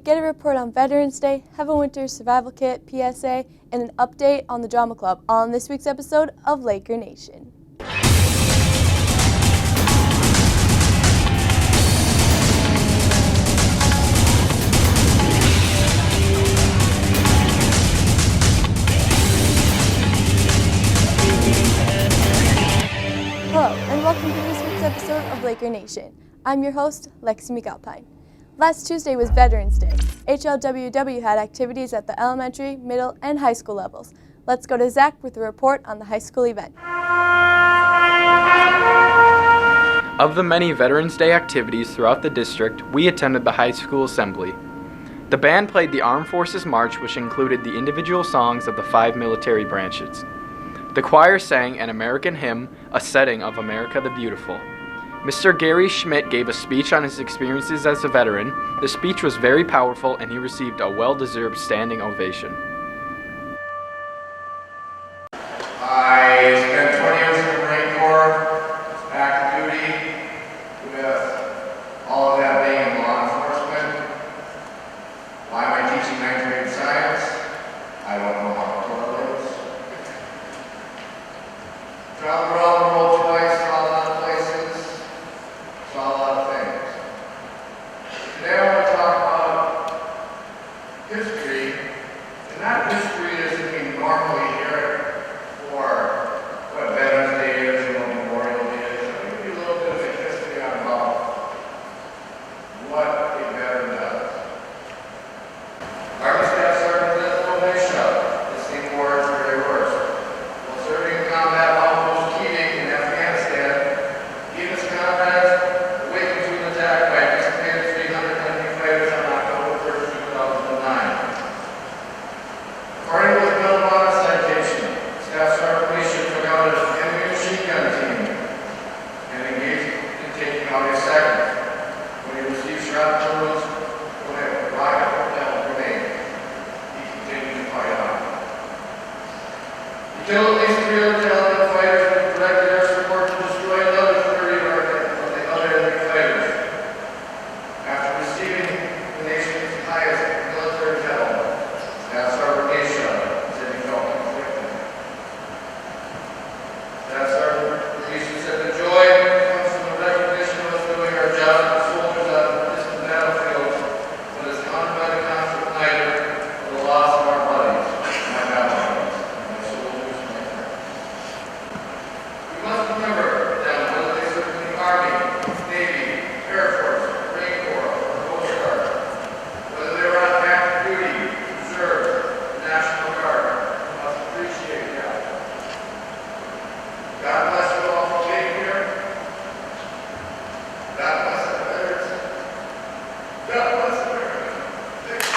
get a report on Veterans Day, have a winter survival kit, PSA, and an update on the drama club on this week's episode of Laker Nation. Hello, and welcome to this week's episode of Laker Nation. I'm your host, Lexi McAlpine. Last Tuesday was Veterans Day. HLWW had activities at the elementary, middle, and high school levels. Let's go to Zach with a report on the high school event. Of the many Veterans Day activities throughout the district, we attended the high school assembly. The band played the Armed Forces March, which included the individual songs of the 5 military branches. The choir sang an American hymn, a setting of America the Beautiful. Mr. Gary Schmidt gave a speech on his experiences as a veteran. The speech was very powerful and he received a well-deserved standing ovation. I spent 20 years in the Marine Corps, active duty, with all of that being in law enforcement. Why am I teaching 9th grade science? I don't know how it correlates. Traveled around the world twice, saw a lot of places, saw a lot of things. Today I want to talk about history, and not history as we normally hear it for what Veterans Day is and what Memorial Day is. I'll give you a little bit of a history on about what a veteran does. Army Staff Sergeant Lieutenant Militia, listening wards for your worst. While serving in combat outpost Keating in Afghanistan, he and his comrades awakened to an attack by anticipated 300 enemy fighters on October 1st, 2009. According to his Medal of Honor citation, Staff Sergeant Militia took out an enemy machine gun team and engaged in taking out a second. When he received shrapnel wounds from a rocket propelled grenade, he continued to fight on. He killed at least 3 other Taliban fighters and directed air support to destroy another 30 of the other enemy fighters. After receiving the nation's highest military medal, Staff Sergeant Militia said he felt conflicted. Staff Sergeant Militia said the joy comes from the recognition of us doing our job as soldiers on distant battlefields, but is countered by the constant nightmare of the loss of our buddies, my battle buddies, my soldiers, my friends. We must remember that whether they serve in the Army, Navy, Air Force, Marine Corps, or Coast Guard, whether they were on active duty, reserve, National Guard, we must appreciate that. God bless you all for being here. God bless the veterans. God bless America. Thank you.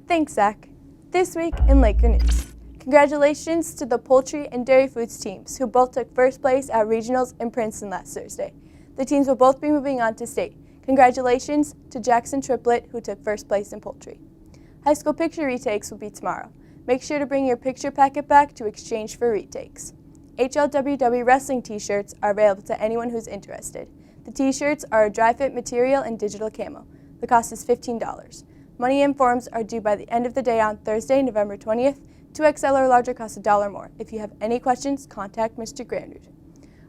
Thanks, Zach. This week in Laker News. Congratulations to the poultry and dairy foods teams who both took first place at regionals in Princeton last Thursday. The teams will both be moving on to state. Congratulations to Jackson Triplet who took first place in poultry. High school picture retakes will be tomorrow. Make sure to bring your picture packet back to exchange for retakes. HLWW wrestling t-shirts are available to anyone who's interested. The t-shirts are a dry fit material and digital camo. The cost is $15. Money and forms are due by the end of the day on Thursday, November 20th. 2XL or larger costs $1 more. If you have any questions, contact Mr. Grandard.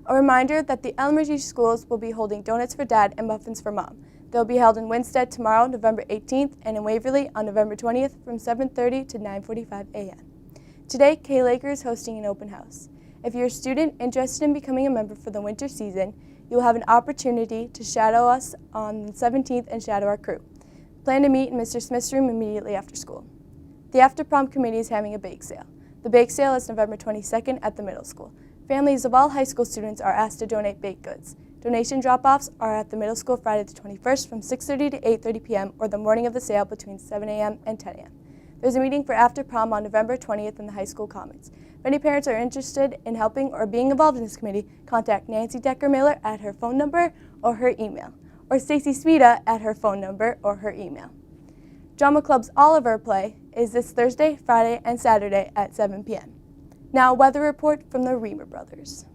A reminder that the elementary schools will be holding Donuts for Dad and Muffins for Mom. They'll be held in Winstead tomorrow, November 18th, and in Waverly on November 20th from 7:30 to 9:45 a.m. Today, KLKR is hosting an open house. If you're a student interested in becoming a member for the winter season, you'll have an opportunity to shadow us on the 17th and shadow our crew. Plan to meet in Mr. Smith's room immediately after school. The After Prom Committee is having a bake sale. The bake sale is November 22nd at the middle school. Families of all high school students are asked to donate baked goods. Donation drop-offs are at the middle school Friday the 21st from 6:30 to 8:30 p.m. or the morning of the sale between 7 a.m. and 10 a.m. There's a meeting for After Prom on November 20th in the high school commons. If any parents are interested in helping or being involved in this committee, contact Nancy Decker-Miller at her phone number or her email, or Stacy Smita at her phone number or her email. Drama Club's Oliver play, is this Thursday, Friday, and Saturday at 7 p.m. Now, a weather report from the Reamer brothers.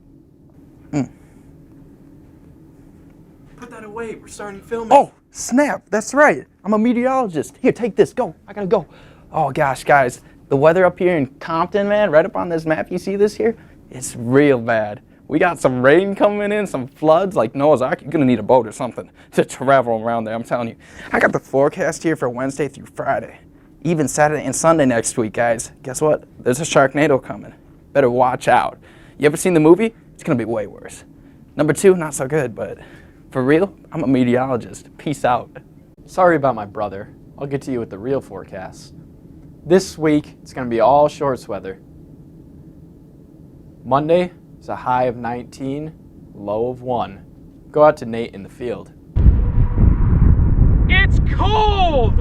Put that away. We're starting filming. Oh, snap. That's right. I'm a meteorologist. Here, take this. Go. I gotta go. Oh, gosh, guys. The weather up here in Compton, man, right up on this map, you see this here? It's real bad. We got some rain coming in, some floods, like Noah's Ark. You're gonna need a boat or something to travel around there, I'm telling you. I got the forecast here for Wednesday through Friday. Even Saturday and Sunday next week, guys. Guess what? There's a Sharknado coming. Better watch out. You ever seen the movie? It's gonna be way worse. Number 2, not so good, but for real, I'm a meteorologist. Peace out. Sorry about my brother. I'll get to you with the real forecast. This week, it's going to be all shorts weather. Monday is a high of 19, low of 1. Go out to Nate in the field. It's cold!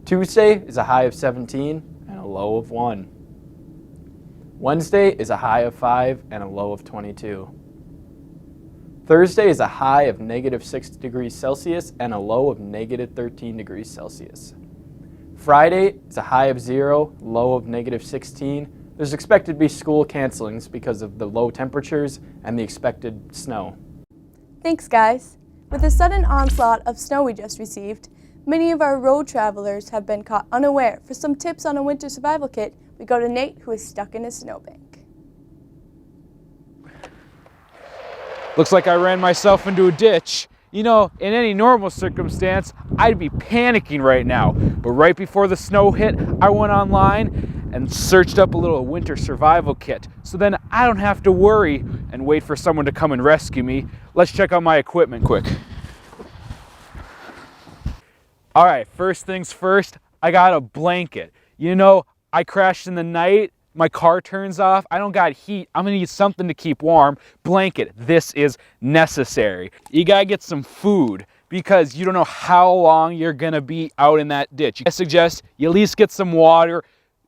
Tuesday is a high of 17 and a low of 1. Wednesday is a high of 5 and a low of 22. Thursday is a high of -6 degrees Celsius and a low of -13 degrees Celsius. Friday is a high of 0, low of -16. There's expected to be school cancelings because of the low temperatures and the expected snow. Thanks, guys. With the sudden onslaught of snow we just received, many of our road travelers have been caught unaware. For some tips on a winter survival kit, we go to Nate, who is stuck in a snowbank. Looks like I ran myself into a ditch. You know, in any normal circumstance, I'd be panicking right now. But right before the snow hit, I went online and searched up a little winter survival kit. So then I don't have to worry and wait for someone to come and rescue me. Let's check out my equipment quick. All right, first things first, I got a blanket. You know, I crashed in the night. My car turns off, I don't got heat, I'm gonna need something to keep warm. Blanket, this is necessary. You gotta get some food because you don't know how long you're gonna be out in that ditch. I suggest you at least get some water,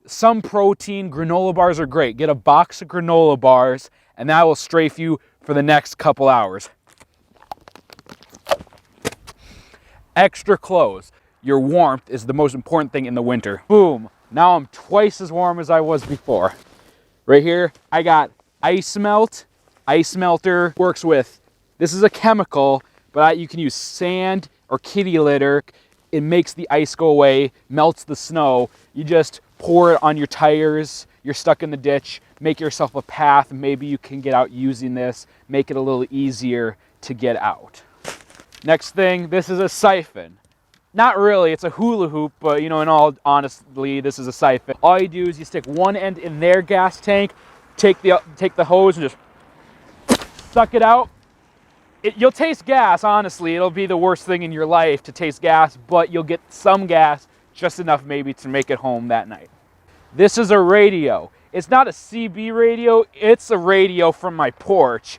some protein. Granola bars are great. Get a box of granola bars and that will strafe you for the next couple hours. Extra clothes. Your warmth is the most important thing in the winter. Boom. Now I'm twice as warm as I was before. Right here, I got ice melt. Ice melter works with, this is a chemical, but you can use sand or kitty litter. It makes the ice go away, melts the snow. You just pour it on your tires. You're stuck in the ditch. Make yourself a path. Maybe you can get out using this. Make it a little easier to get out. Next thing, this is a siphon. Not really, it's a hula hoop, but you know, in all honesty, this is a siphon. All you do is you stick one end in their gas tank, take the hose and just suck it out. You'll taste gas, honestly. It'll be the worst thing in your life to taste gas, but you'll get some gas, just enough maybe to make it home that night. This is a radio. It's not a CB radio, it's a radio from my porch,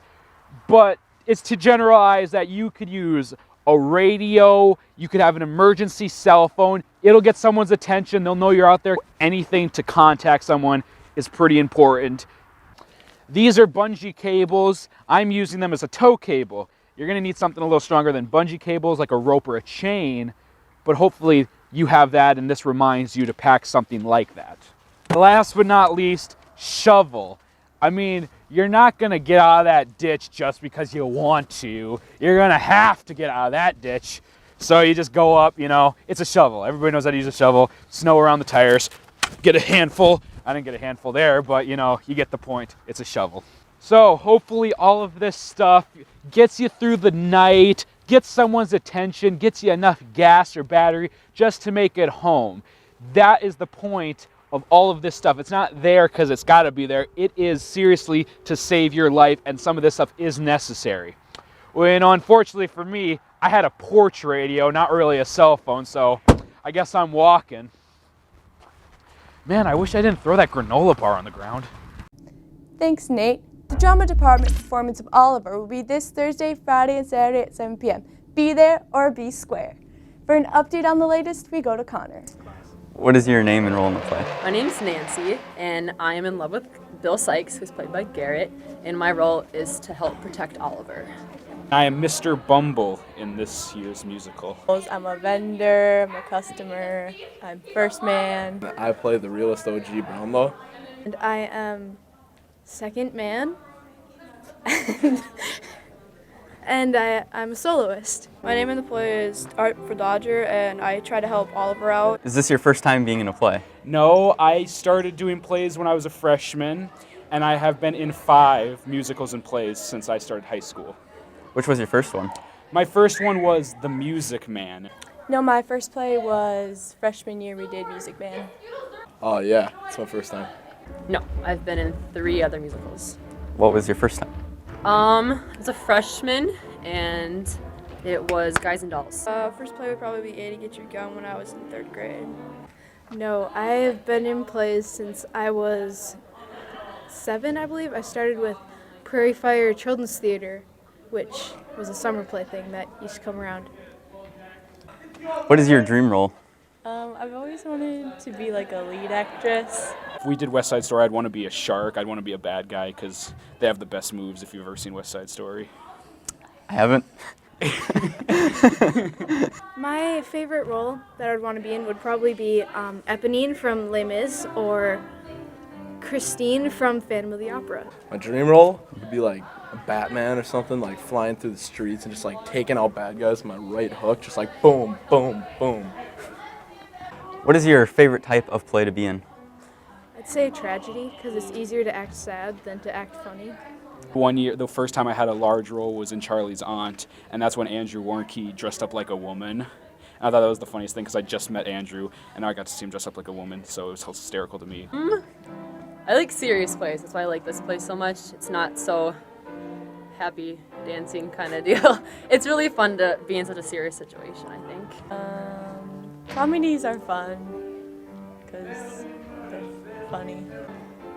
but it's to generalize that you could use a radio, you could have an emergency cell phone. It'll get someone's attention. They'll know you're out there. Anything to contact someone is pretty important. These are bungee cables. I'm using them as a tow cable. You're gonna need something a little stronger than bungee cables, like a rope or a chain, but hopefully you have that and this reminds you to pack something like that. Last but not least, shovel. I mean, you're not gonna get out of that ditch just because you want to. You're gonna have to get out of that ditch. So you just go up, you know, it's a shovel. Everybody knows how to use a shovel. Snow around the tires, get a handful. I didn't get a handful there, but you know, you get the point. It's a shovel. So hopefully all of this stuff gets you through the night, gets someone's attention, gets you enough gas or battery just to make it home. That is the point of all of this stuff. It's not there because it's got to be there. It is seriously to save your life, and some of this stuff is necessary. Well, you know, unfortunately for me, I had a porch radio, not really a cell phone, so I guess I'm walking. Man, I wish I didn't throw that granola bar on the ground. Thanks, Nate. The drama department performance of Oliver will be this Thursday, Friday, and Saturday at 7 p.m. Be there or be square. For an update on the latest, we go to Connor. What is your name and role in the play? My name's Nancy, and I am in love with Bill Sykes, who's played by Garrett, and my role is to help protect Oliver. I am Mr. Bumble in this year's musical. I'm a vendor, I'm a customer, I'm first man. I play the realist OG Brownlow. And I am second man. And I'm a soloist. My name in the play is Art for Dodger, and I try to help Oliver out. Is this your first time being in a play? No, I started doing plays when I was a freshman, and I have been in 5 musicals and plays since I started high school. Which was your first one? My first one was The Music Man. No, my first play was freshman year. We did Music Man. Oh yeah, it's my first time. No, I've been in 3 other musicals. What was your first time? I was a freshman, and it was Guys and Dolls. First play would probably be A to Get Your Gun when I was in 3rd grade. No, I have been in plays since I was 7, I believe. I started with Prairie Fire Children's Theater, which was a summer play thing that used to come around. What is your dream role? I've always wanted to be like a lead actress. If we did West Side Story, I'd want to be a shark. I'd want to be a bad guy because they have the best moves if you've ever seen West Side Story. I haven't. My favorite role that I'd want to be in would probably be Eponine from Les Mis or Christine from Phantom of the Opera. My dream role would be like a Batman or something, like flying through the streets and just like taking out bad guys with my right hook, just like boom, boom, boom. What is your favorite type of play to be in? I'd say tragedy because it's easier to act sad than to act funny. One year, the first time I had a large role was in Charlie's Aunt, and that's when Andrew Warnke dressed up like a woman. And I thought that was the funniest thing because I just met Andrew, and now I got to see him dress up like a woman, so it was hysterical to me. I like serious plays. That's why I like this play so much. It's not so happy dancing kind of deal. It's really fun to be in such a serious situation, I think. Comedies are fun because they're funny.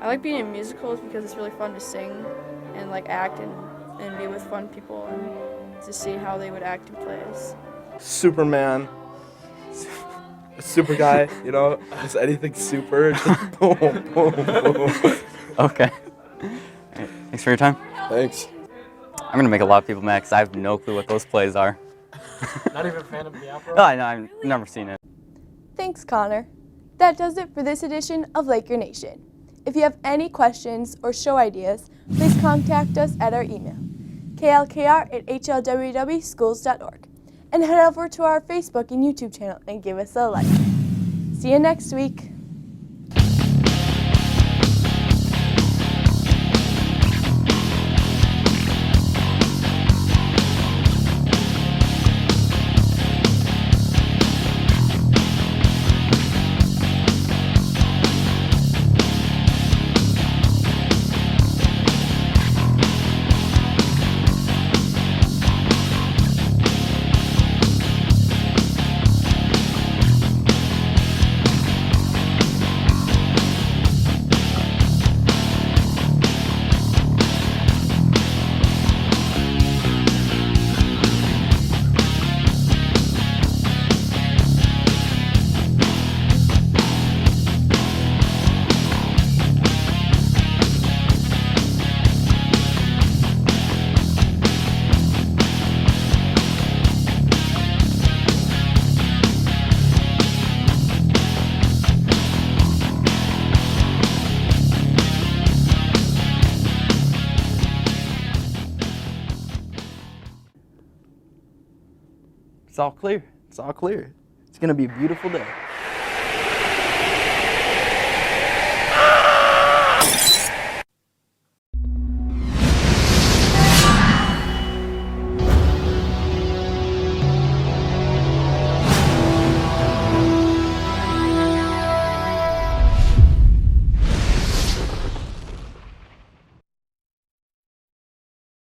I like being in musicals because it's really fun to sing and like act and be with fun people and to see how they would act in plays. Superman, a super guy, you know, just anything super, just boom, boom, boom. Okay. All right. Thanks for your time. Thanks. I'm going to make a lot of people mad because I have no clue what those plays are. Not even a fan of the opera? No, I know, I've never seen it. Thanks, Connor. That does it for this edition of Laker Nation. If you have any questions or show ideas, please contact us at our email, klkr@hlwwschools.org, and head over to our Facebook and YouTube channel and give us a like. See you next week. It's all clear. It's all clear. It's going to be a beautiful day.